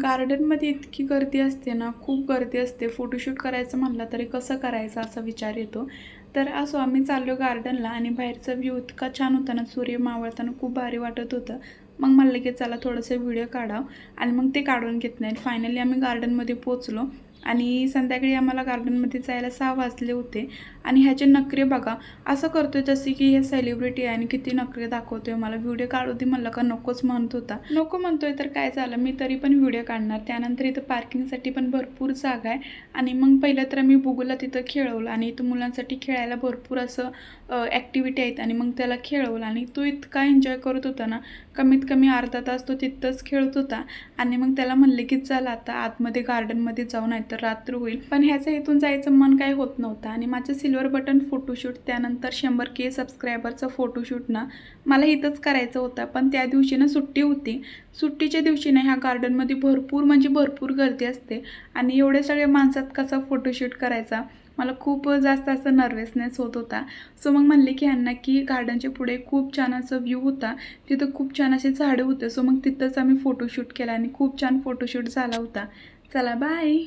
गार्डनमध्ये इतकी गर्दी असते ना, खूप गर्दी असते. फोटोशूट करायचं म्हणलं तरी कसं करायचं असा विचार येतो. तर असो आम्ही चाललो गार्डनला आणि बाहेरचा व्ह्यू इतका छान होता ना, सूर्य मावळताना खूप भारी वाटत होतं. मग म्हणलं की चला थोडंसं व्हिडिओ काढावं आणि मग ते काढून घेतले. फायनली आम्ही गार्डनमध्ये पोहोचलो आणि संध्याकाळी आम्हाला गार्डनमध्ये जायला 6 वाजले होते. आणि ह्याचे नखरे बघा, असं करतोय जसे की हे सेलिब्रिटी आहे आणि किती नखरे दाखवतोय. मला व्हिडिओ काढू दे म्हणलं का नकोच म्हणत होता. नको म्हणतोय तर काय झालं, मी तरी पण व्हिडिओ काढणार. त्यानंतर इथं पार्किंगसाठी पण भरपूर जागा आहे आणि मग पहिलं तर मी बुगूला तिथं खेळवलं आणि इथं मुलांसाठी खेळायला भरपूर असं ॲक्टिव्हिटी आहेत आणि मग त्याला खेळवलं आणि तो इतका एन्जॉय करत होता ना, कमीत कमी अर्धा तास तो तिथंच खेळत होता. आणि मग त्याला म्हणले की चल आता आतमध्ये गार्डनमध्ये जाऊ, नाही तर रात्र होईल. पण ह्याचं इथून जायचं मन काही होत नव्हतं आणि माझं सिल्वर बटन फोटोशूट त्यानंतर 100K सबस्क्रायबरचं फोटोशूट ना मला इथंच करायचं होतं. पण त्या दिवशी ना सुट्टी होती. सुट्टीच्या दिवशी ना ह्या गार्डनमध्ये भरपूर म्हणजे भरपूर गर्दी असते आणि एवढ्या सगळ्या माणसात कसा फोटोशूट करायचा, मला खूप जास्त असं नर्वसनेस होत होता. सो मग म्हणले की ह्यांना की गार्डनच्या पुढे खूप छान असं व्ह्यू होता, तिथं खूप छान असे झाडं होते. सो मग तिथंच आम्ही फोटोशूट केला आणि खूप छान फोटोशूट झाला होता. चला बाय.